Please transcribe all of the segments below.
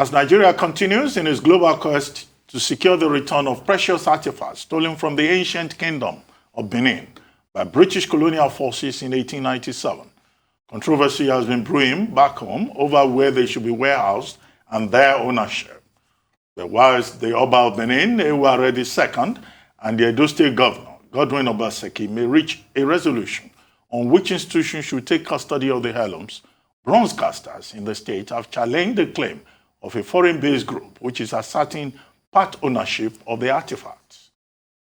As Nigeria continues in its global quest to secure the return of precious artifacts stolen from the ancient Kingdom of Benin by British colonial forces in 1897, controversy has been brewing back home over where they should be warehoused and their ownership. But whilst the Oba of Benin, Ewuare II, and the Edo State Governor, Godwin Obaseki, may reach a resolution on which institution should take custody of the heirlooms, bronze casters in the state have challenged the claim of a foreign-based group which is asserting part ownership of the artifacts.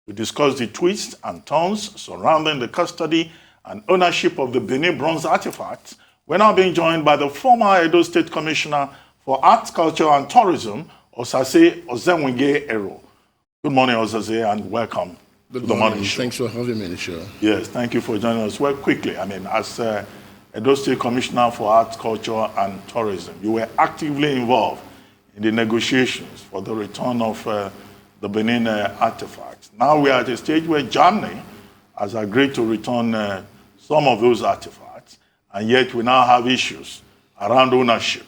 To discuss the twists and turns surrounding the custody and ownership of the Benin bronze artifacts, we're now being joined by the former Edo State Commissioner for Arts, Culture and Tourism, Osaze Osemwingie-Ero. Good morning, Osaze, and welcome to the morning show. Thanks for having me on the show. Yes, thank you for joining us. Well, quickly, as Edo State Commissioner for Arts, Culture and Tourism, you were actively involved in the negotiations for the return of the Benin artifacts. Now we are at a stage where Germany has agreed to return some of those artifacts, and yet we now have issues around ownership,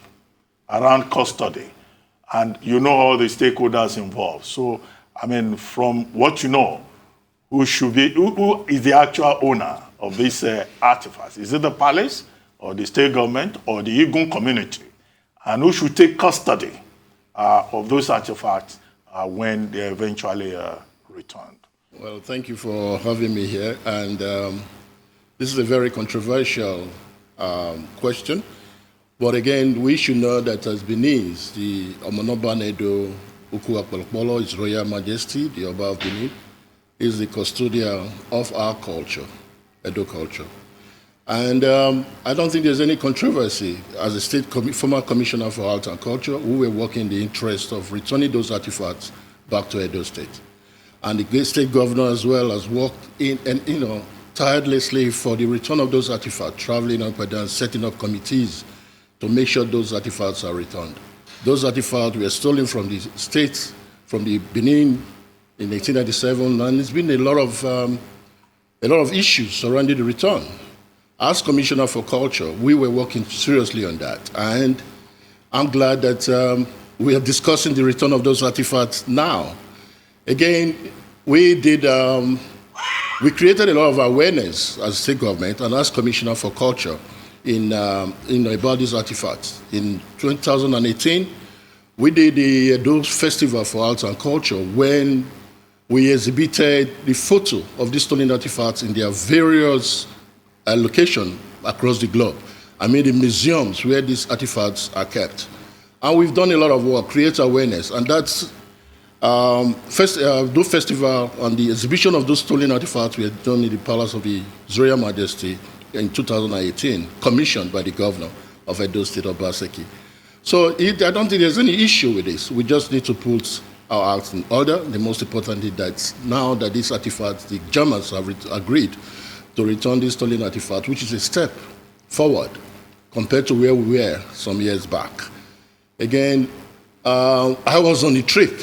around custody, and you know all the stakeholders involved. So, from what you know, who is the actual owner of these artifacts? Is it the palace, or the state government, or the Igun community? And who should take custody of those artifacts when they eventually returned? Well, thank you for having me here. And this is a very controversial question. But again, we should know that as Beninese, the Omonoban Edo Ukwu His Royal Majesty, the Oba of Benin, is the custodian of our culture, Edo culture. And I don't think there's any controversy. As a former commissioner for art and culture, we were working in the interest of returning those artifacts back to Edo State. And the great state governor as well has worked tirelessly for the return of those artifacts, traveling up and down, setting up committees to make sure those artifacts are returned. Those artifacts were stolen from the states, from the Benin in 1897, and there's been a lot of issues surrounding the return. As Commissioner for Culture, we were working seriously on that, and I'm glad that we are discussing the return of those artifacts now. Again, we created a lot of awareness as state government and as Commissioner for Culture about these artifacts. In 2018, we did the Edo Festival for Arts and Culture when we exhibited the photo of these stolen artifacts in their various locations across the globe. The museums where these artifacts are kept. And we've done a lot of work, create awareness, and that's the festival and the exhibition of those stolen artifacts we had done in the Palace of His Royal Majesty in 2018, commissioned by the governor of Edo State, Obaseki. So I don't think there's any issue with this. We just need to put our acts in order. The most important is that now that these artifacts, the Germans have agreed to return these stolen artifacts, which is a step forward compared to where we were some years back. Again, I was on a trip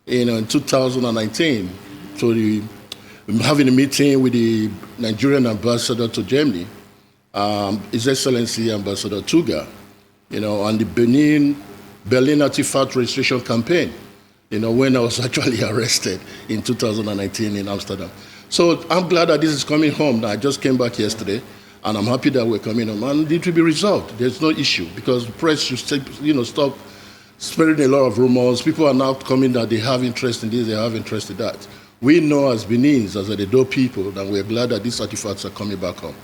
in 2019 having a meeting with the Nigerian ambassador to Germany, His Excellency Ambassador Tuga, on the Berlin Artifact Registration Campaign, when I was actually arrested in 2019 in Amsterdam. So I'm glad that this is coming home. I just came back yesterday, and I'm happy that we're coming home. And it will be resolved. There's no issue, because the press should stop spreading a lot of rumors. People are now coming that they have interest in this, they have interest in that. We know as Beninese, as the Edo people, that we're glad that these artifacts are coming back home.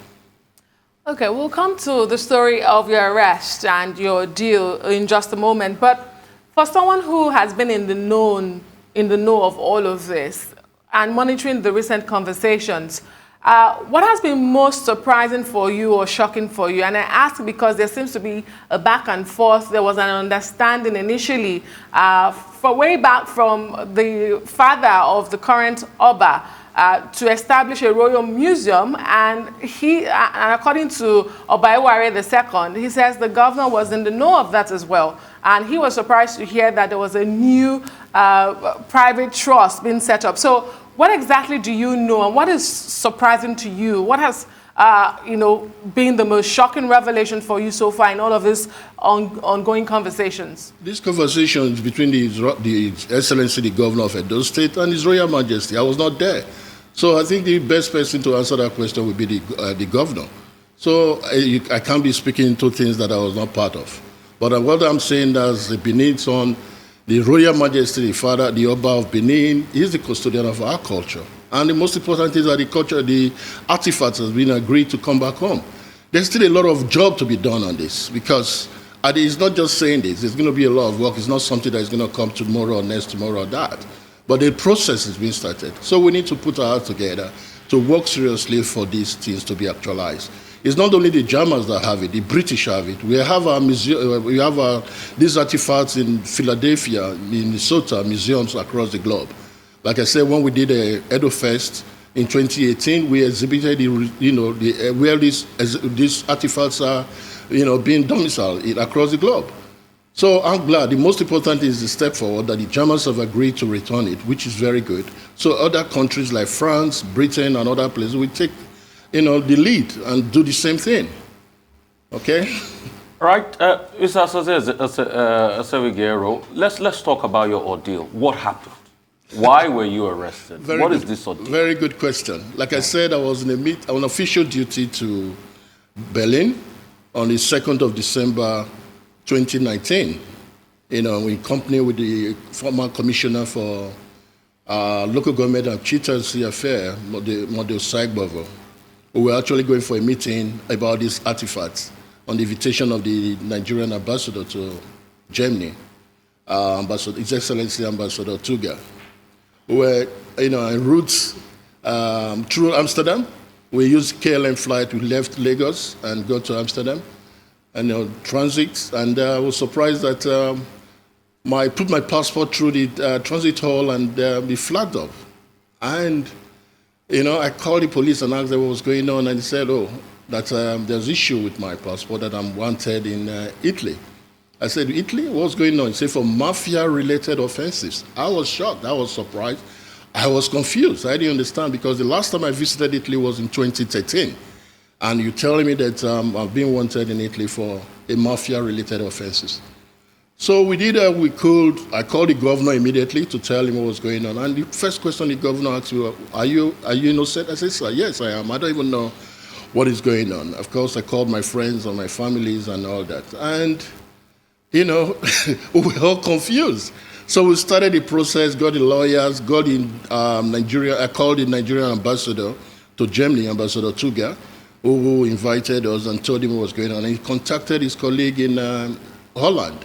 Okay, we'll come to the story of your arrest and your deal in just a moment. But for someone who has been in the know of all of this and monitoring the recent conversations, what has been most surprising for you or shocking for you? And I ask because there seems to be a back and forth. There was an understanding initially for way back from the father of the current Oba to establish a royal museum, and according to Oba Ewuare II, he says the governor was in the know of that as well, and he was surprised to hear that there was a new private trust being set up. So what exactly do you know, and what is surprising to you? What has been the most shocking revelation for you so far in all of this ongoing conversations? These conversations between the Excellency, the Governor of Edo State, and His Royal Majesty, I was not there. So I think the best person to answer that question would be the Governor. So I can't be speaking to things that I was not part of. But what I'm saying is the Benin son, the Royal Majesty, the Father, the Oba of Benin, is the custodian of our culture. And the most important thing is that the artifacts has been agreed to come back home. There's still a lot of job to be done on this because it's not just saying this. There's going to be a lot of work. It's not something that is going to come tomorrow or next tomorrow or that. But the process is being started. So we need to put our hearts together to work seriously for these things to be actualized. It's not only the Germans that have it, the British have it. We have our museum, these artifacts in Philadelphia, Minnesota, museums across the globe. Like I said, when we did a Edo Fest in 2018, we exhibited where these artifacts are, being domiciled across the globe. So I'm glad. The most important is the step forward that the Germans have agreed to return it, which is very good. So other countries like France, Britain, and other places will take the lead and do the same thing. Okay? All right, Mr. Osaze Osemwingie-Ero, let's talk about your ordeal. What happened? Why were you arrested? What is this ordeal? Very good question. Like I said, I was on official duty to Berlin on the 2nd of December 2019. In company with the former commissioner for local government and chieftaincy affair, Osaze Osemwingie-Ero. We were actually going for a meeting about these artifacts on the invitation of the Nigerian ambassador to Germany, His Excellency Ambassador Tuga. We were, en route through Amsterdam. We used KLM flight. We left Lagos and go to Amsterdam, and transit. And I was surprised that I put my passport through the transit hall and be flagged up. And I called the police and asked them what was going on, and they said, that there's issue with my passport, that I'm wanted in Italy. I said, Italy? What's going on? He said, for mafia-related offenses. I was shocked. I was surprised. I was confused. I didn't understand because the last time I visited Italy was in 2013. And you're telling me that I've been wanted in Italy for a mafia-related offenses. So we did what we could. I called the governor immediately to tell him what was going on. And the first question the governor asked me, are you innocent? I said, sir, yes, I am. I don't even know what is going on. Of course, I called my friends and my families and all that. And, we were all confused. So we started the process, got the lawyers, got in Nigeria. I called the Nigerian ambassador to Germany, Ambassador Tuga, who invited us and told him what was going on. And he contacted his colleague in Holland.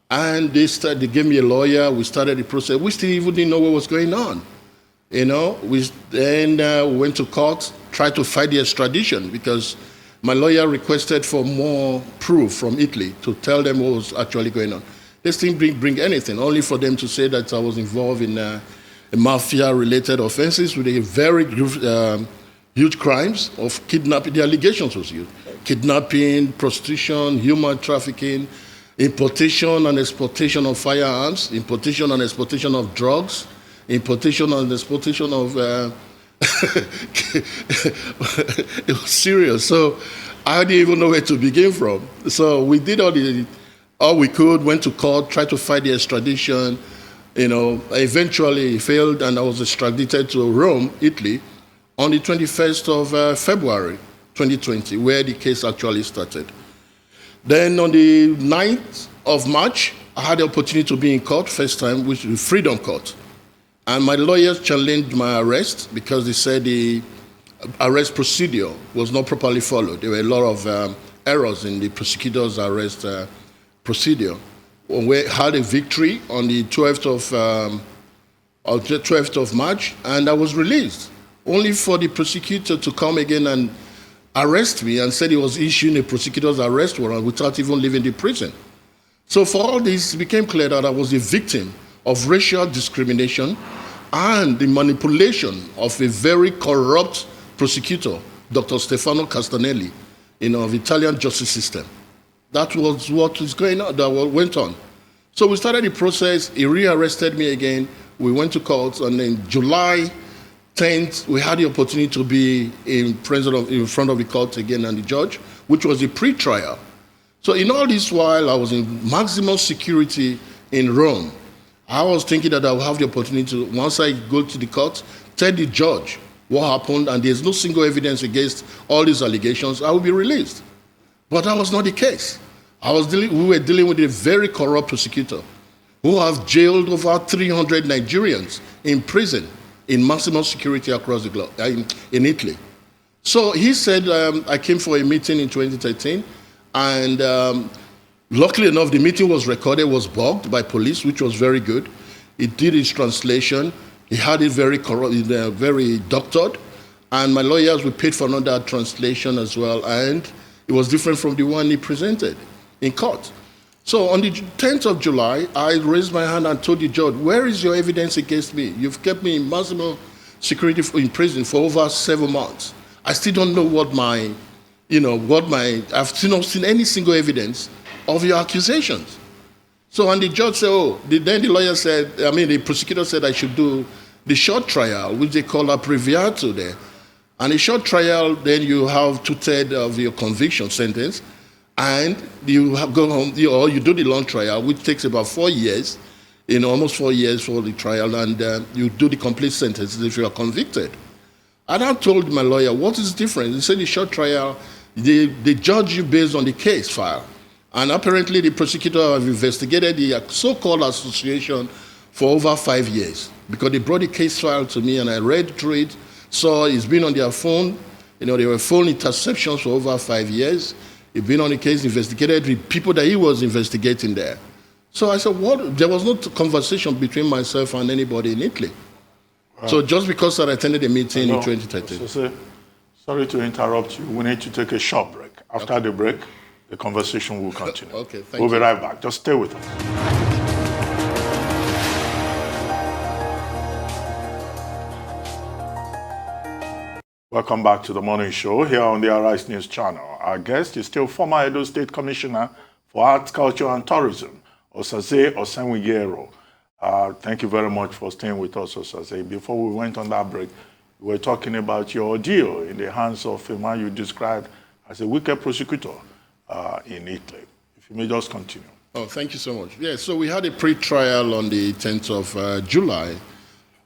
And they gave me a lawyer. We started the process. We still even didn't know what was going on. We went to court, tried to fight the extradition because my lawyer requested for more proof from Italy to tell them what was actually going on. They didn't bring anything, only for them to say that I was involved in mafia-related offenses with a very huge crimes of kidnapping. The allegations was huge. Kidnapping, prostitution, human trafficking, importation and exportation of firearms, importation and exportation of drugs, importation and exportation of... it was serious. So I didn't even know where to begin from. So we did all we could, went to court, tried to fight the extradition. Eventually it failed and I was extradited to Rome, Italy, on the 21st of February 2020, where the case actually started. Then on the 9th of March, I had the opportunity to be in court, first time, which is Freedom Court. And my lawyers challenged my arrest because they said the arrest procedure was not properly followed. There were a lot of errors in the prosecutor's arrest procedure. We had a victory on the 12th of March, and I was released, only for the prosecutor to come again and arrest me and said he was issuing a prosecutor's arrest warrant without even leaving the prison. So for all this, it became clear that I was a victim of racial discrimination and the manipulation of a very corrupt prosecutor, Dr. Stefano Castanelli, of the Italian justice system. That was what was going on, that went on. So we started the process. He rearrested me again. We went to court, and in July 10th, we had the opportunity to be in front of the court again and the judge, which was the pre-trial. So in all this while, I was in maximum security in Rome. I was thinking that I would have the opportunity to, once I go to the court, tell the judge what happened, and there's no single evidence against all these allegations, I will be released. But that was not the case. We were dealing with a very corrupt prosecutor who have jailed over 300 Nigerians in prison in maximum security across the globe, in Italy. So he said, I came for a meeting in 2013, and luckily enough, the meeting was recorded, was bugged by police, which was very good. He did his translation. He had it very doctored, and my lawyers were paid for another translation as well, and it was different from the one he presented in court. So on the 10th of July, I raised my hand and told the judge, where is your evidence against me? You've kept me in maximum security in prison for over 7 months. I still don't know I've still not seen any single evidence of your accusations. So, and the judge said, then the lawyer said, the prosecutor said I should do the short trial, which they call abbreviato there. And a short trial, then you have 2/3 of your conviction sentence, and you go home, or you do the long trial, which takes about 4 years, almost 4 years for the trial, and you do the complete sentence if you are convicted. And I told my lawyer, what is different? He said the short trial, they judge you based on the case file. And apparently the prosecutor have investigated the so-called association for over 5 years, because they brought the case file to me and I read through it, saw it's been on their phone. There were phone interceptions for over 5 years. He'd been on the case, investigated the people that he was investigating there. So I said, what? There was no conversation between myself and anybody in Italy. So just because I attended a meeting in 2013. Sorry to interrupt you. We need to take a short break. After the break, the conversation will continue. Okay, thank you. We'll be right back. Just stay with us. Welcome back to the morning show here on the Arise News channel. Our guest is still former Edo State Commissioner for Arts, Culture and Tourism, Osaze Osemwingie-Ero. Thank you very much for staying with us, Osaze. Before we went on that break, we were talking about your ordeal in the hands of a man you described as a wicked prosecutor in Italy. If you may just continue. Oh, thank you so much. Yeah, so we had a pre-trial on the 10th of July,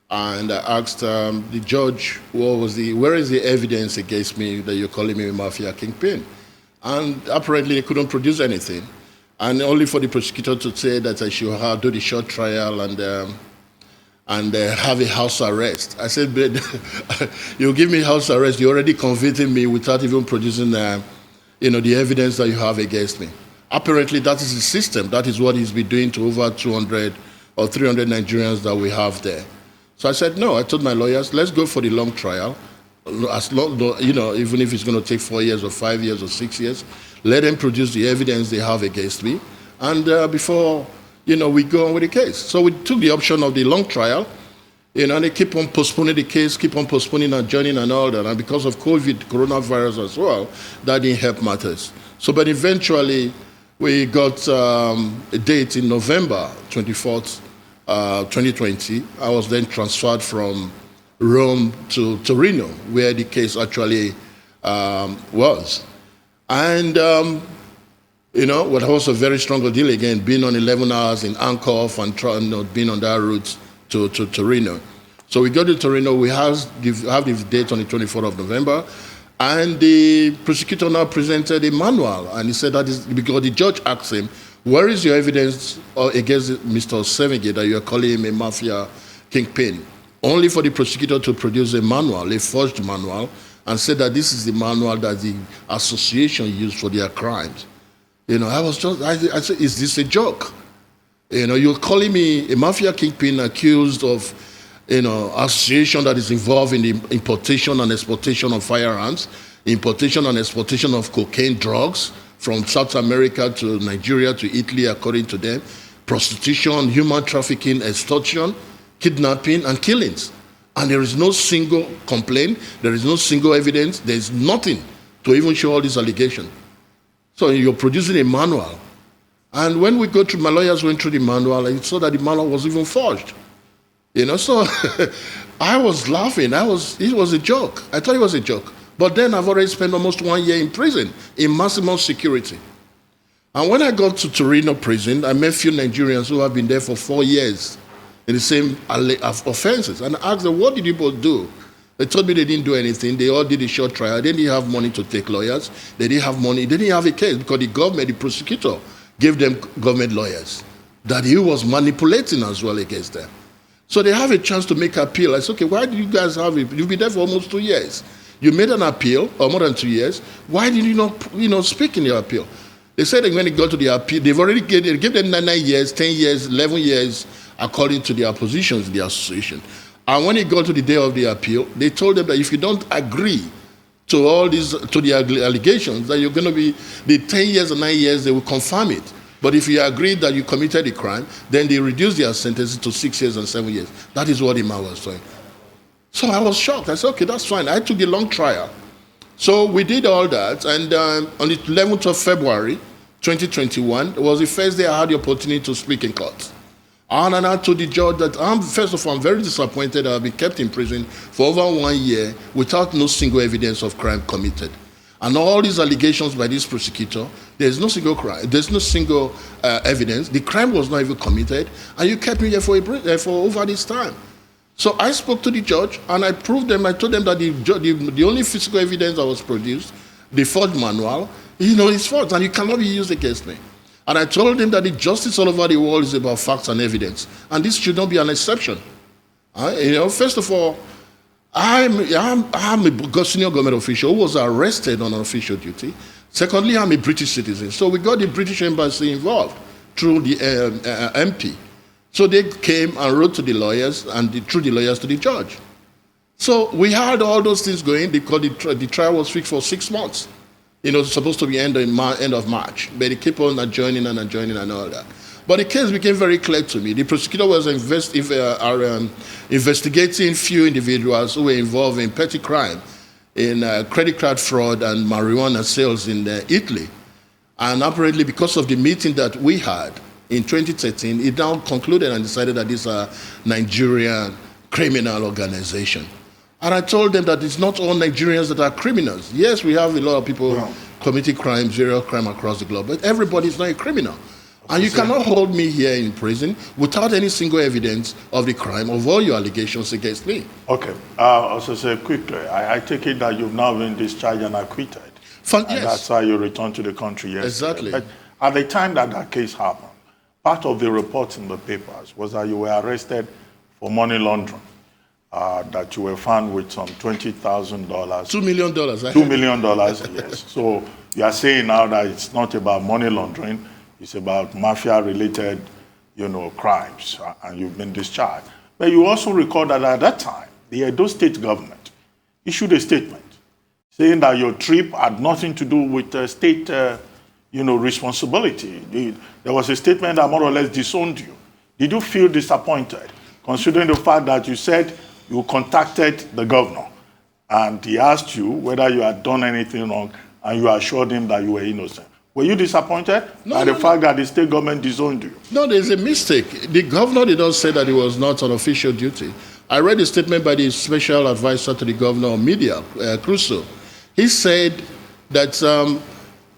and I asked the judge, where is the evidence against me that you're calling me a mafia kingpin? And apparently they couldn't produce anything, and only for the prosecutor to say that I should do the short trial and have a house arrest. I said, but you give me house arrest, you're already convicting me without even producing the evidence that you have against me. Apparently that is the system. That is what he's been doing to over 200 or 300 Nigerians that we have there. So I said, no, I told my lawyers, let's go for the long trial. Even if it's going to take 4 years or 5 years or 6 years, let them produce the evidence they have against me. And before, we go on with the case. So we took the option of the long trial, and they keep on postponing the case, keep on postponing adjourning and all that. And because of COVID, coronavirus as well, that didn't help matters. So, but eventually, we got a date in November 24th, 2020. I was then transferred from Rome to Torino, where the case actually was. And, what was a very strong deal again, being on 11 hours in Ankoff and being on that route to Torino. So we got to Torino, we have the date on the 24th of November, and the prosecutor now presented a manual, and he said that is because the judge asked him, where is your evidence against Mr. Osemwingie that you are calling him a mafia kingpin? Only for the prosecutor to produce a manual, a forged manual, and said that this is the manual that the association used for their crimes. I said, is this a joke? You're calling me a mafia kingpin accused of, association that is involved in the importation and exportation of firearms, importation and exportation of cocaine drugs from South America to Nigeria to Italy, according to them, prostitution, human trafficking, extortion, kidnapping, and killings. And there is no single complaint, there is no single evidence, there is nothing to even show all these allegations. So you're producing a manual. And when we go through, my lawyers went through the manual and saw that the manual was even forged. So I was laughing. It was a joke. I thought it was a joke. But then I've already spent almost 1 year in prison in maximum security. And when I got to Torino prison, I met a few Nigerians who have been there for 4 years in the same offenses. And I asked them, what did you both do? They told me they didn't do anything. They all did a short trial. They didn't have money to take lawyers. They didn't have money. They didn't have a case because the government, the prosecutor, gave them government lawyers that he was manipulating as well against them. So they have a chance to make appeal. I said, okay, why did you guys have it? You've been there for almost 2 years. You made an appeal, or more than 2 years. Why did you not speak in your appeal? They said that when it got to the appeal, they've already gave them 9 years, 10 years, 11 years, according to their positions in the association. And when it got to the day of the appeal, they told them that if you don't agree to all these, to the allegations, that you're going to be, the 10 years and 9 years, they will confirm it. But if you agree that you committed a crime, then they reduce their sentences to 6 years and 7 years. That is what the man was doing. So I was shocked. I said, okay, that's fine. I took a long trial. So we did all that, and on the 11th of February, 2021, it was the first day I had the opportunity to speak in court. And I told the judge that, first of all, I'm very disappointed that I've been kept in prison for over 1 year without no single evidence of crime committed. And all these allegations by this prosecutor, there's no single crime, there's no single evidence. The crime was not even committed, and you kept me here for over this time. So I spoke to the judge, and I proved them. I told them that the only physical evidence that was produced, the forged manual, is forged, and it cannot be used against me. And I told them that the justice all over the world is about facts and evidence, and this should not be an exception. First of all, I'm a senior government official who was arrested on official duty. Secondly, I'm a British citizen, so we got the British embassy involved through the MP. So they came and wrote to the lawyers, and through the lawyers to the judge. So we had all those things going because the trial was fixed for 6 months. It's supposed to be end of March, but they keep on adjourning and all that. But the case became very clear to me. The prosecutor was investigating few individuals who were involved in petty crime, in credit card fraud and marijuana sales in Italy. And apparently because of the meeting that we had in 2013, it now concluded and decided that this is a Nigerian criminal organization. And I told them that it's not all Nigerians that are criminals. Yes, we have a lot of people committing crimes, serious crime across the globe, but everybody is not a criminal. And you cannot hold me here in prison without any single evidence of the crime, of all your allegations against me. Okay. Also say quickly, I take it that you've now been discharged and acquitted. Yes. That's how you returned to the country yesterday. Exactly. But at the time that case happened, part of the reports in the papers was that you were arrested for money laundering, that you were found with some $20,000. $2 million. $2 million, yes. So you are saying now that it's not about money laundering, it's about mafia-related, crimes, and you've been discharged. But you also recall that at that time, the Edo State Government issued a statement saying that your trip had nothing to do with state, responsibility. There was a statement that more or less disowned you. Did you feel disappointed, considering the fact that you said you contacted the governor and he asked you whether you had done anything wrong and you assured him that you were innocent? Were you disappointed by the fact that the state government disowned you? No, there's a mistake. The governor did not say that he was not on official duty. I read a statement by the special advisor to the governor of media, Crusoe. He said that,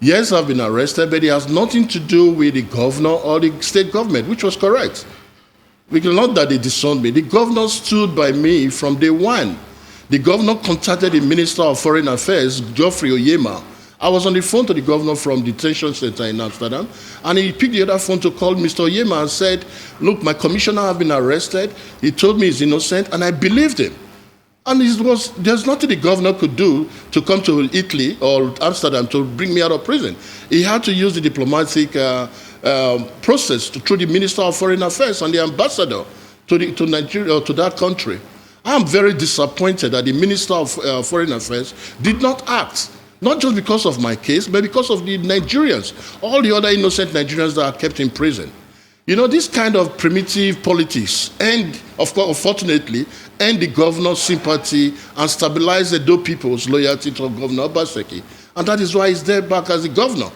yes, I've been arrested, but it has nothing to do with the governor or the state government, which was correct. Not that they disowned me. The governor stood by me from day one. The governor contacted the Minister of Foreign Affairs, Geoffrey Oyema. I was on the phone to the governor from the detention center in Amsterdam, and he picked the other phone to call Mr. Oyema and said, look, my commissioner has been arrested. He told me he's innocent, and I believed him. And there's nothing the governor could do to come to Italy or Amsterdam to bring me out of prison. He had to use the diplomatic process through the Minister of Foreign Affairs and the ambassador to Nigeria or to that country. I'm very disappointed that the Minister of Foreign Affairs did not act, not just because of my case, but because of the Nigerians, all the other innocent Nigerians that are kept in prison. This kind of primitive politics, and of course, unfortunately, end the governor's sympathy and stabilize the Edo people's loyalty to Governor Obaseki. And that is why he's there back as the governor.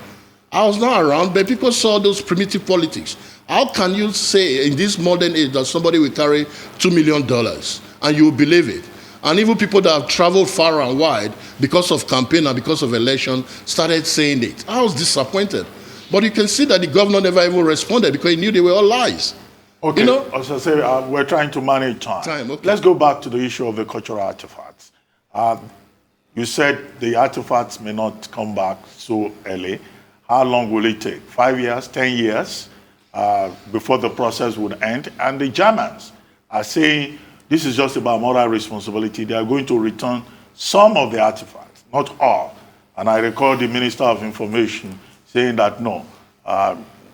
I was not around, but people saw those primitive politics. How can you say in this modern age that somebody will carry $2 million and you will believe it? And even people that have traveled far and wide because of campaign and because of election started saying it. I was disappointed. But you can see that the governor never even responded because he knew they were all lies. Okay, you know? as I say, we're trying to manage time. Okay. Let's go back to the issue of the cultural artifacts. You said the artifacts may not come back so early. How long will it take? 5 years, 10 years before the process would end? And the Germans are saying this is just about moral responsibility. They are going to return some of the artifacts, not all. And I recall the Minister of Information saying that no,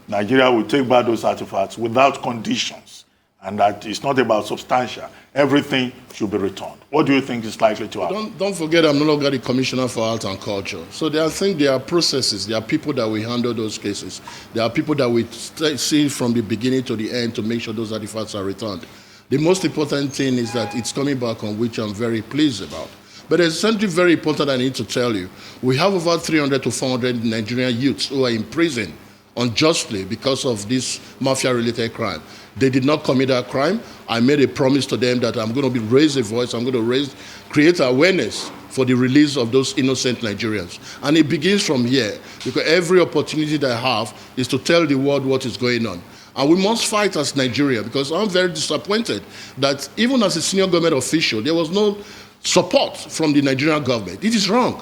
Nigeria will take back those artifacts without conditions, and that it's not about substantial. Everything should be returned. What do you think is likely to happen? Don't forget, I'm no longer the Commissioner for Art and Culture. So I think there are processes. There are people that will handle those cases. There are people that we see from the beginning to the end to make sure those artifacts are returned. The most important thing is that it's coming back, on which I'm very pleased about. But there's something very important I need to tell you. We have over 300 to 400 Nigerian youths who are in prison unjustly because of this mafia-related crime. They did not commit that crime. I made a promise to them that I'm going to raise a voice. I'm going to create awareness for the release of those innocent Nigerians. And it begins from here, because every opportunity that I have is to tell the world what is going on. And we must fight as Nigeria, because I'm very disappointed that even as a senior government official, there was no support from the Nigerian government. It is wrong.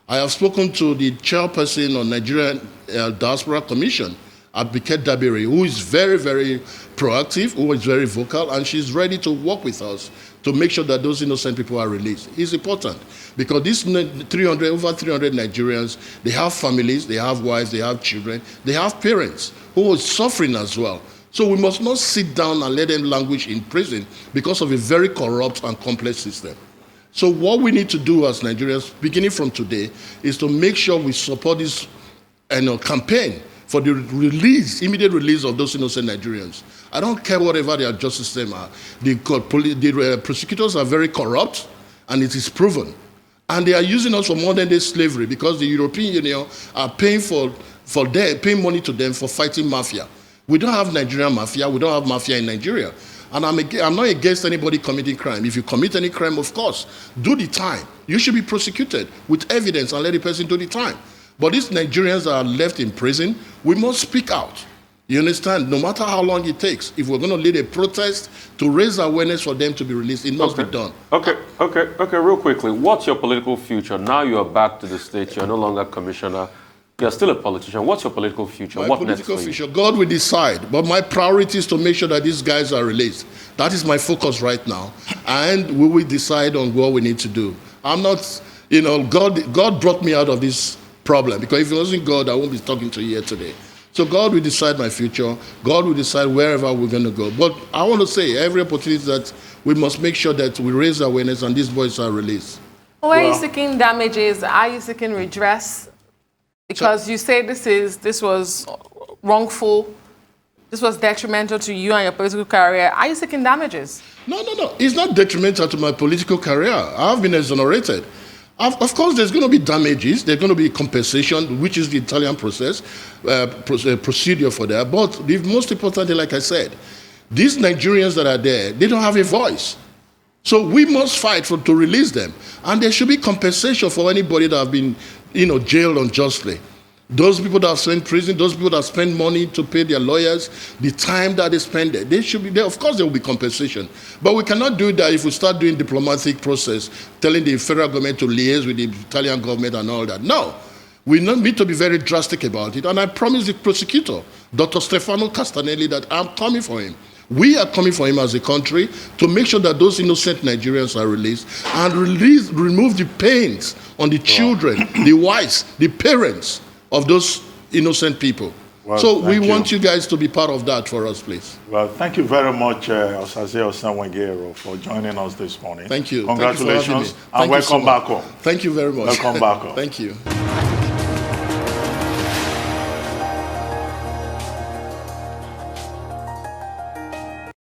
I have spoken to the chairperson on Nigerian Diaspora Commission, Abike Dabiri, who is very, very proactive, who is very vocal, and she's ready to work with us to make sure that those innocent people are released. It's important, because these over 300 Nigerians, they have families, they have wives, they have children, they have parents who are suffering as well. So we must not sit down and let them languish in prison because of a very corrupt and complex system. So what we need to do as Nigerians, beginning from today, is to make sure we support this campaign for the immediate release of those innocent Nigerians. I don't care whatever their justice system are. The prosecutors are very corrupt, and it is proven. And they are using us for modern-day slavery, because the European Union are paying paying money to them for fighting mafia. We don't have Nigerian mafia. We don't have mafia in Nigeria. And I'm not against anybody committing crime. If you commit any crime, of course, do the time. You should be prosecuted with evidence and let the person do the time. But these Nigerians that are left in prison, we must speak out. You understand? No matter how long it takes, if we're going to lead a protest to raise awareness for them to be released, it must be done. Okay, real quickly. What's your political future? Now you are back to the state. You're no longer commissioner. You're still a politician. What's your political future? My political future, God will decide. But my priority is to make sure that these guys are released. That is my focus right now. And we will decide on what we need to do. I'm not, God brought me out of this problem. Because if it wasn't God, I won't be talking to you here today. So God will decide my future. God will decide wherever we're going to go. But I want to say, every opportunity that we must make sure that we raise awareness and these boys are released. Are you seeking damages? Are you seeking redress? Because you say this was wrongful, this was detrimental to you and your political career. Are you seeking damages? No. It's not detrimental to my political career. I've been exonerated. Of course, there's going to be damages. There's going to be compensation, which is the Italian procedure for that. But the most important thing, like I said, these Nigerians that are there, they don't have a voice. So we must fight to release them. And there should be compensation for anybody that have been jailed unjustly. Those people that have spent prison, those people that spend money to pay their lawyers, the time that they spend there, they should be there. Of course, there will be compensation. But we cannot do that if we start doing diplomatic process, telling the federal government to liaise with the Italian government and all that. No. We need to be very drastic about it. And I promise the prosecutor, Dr. Stefano Castanelli, that I'm coming for him. We are coming for him as a country to make sure that those innocent Nigerians are released and remove the pains on the children, the wives, the parents of those innocent people. Well, so we want you guys to be part of that for us, please. Well, thank you very much, Osaze Osemwingie-Ero, for joining us this morning. Thank you. Congratulations, and welcome back home. Thank you very much. Welcome back home. Thank you.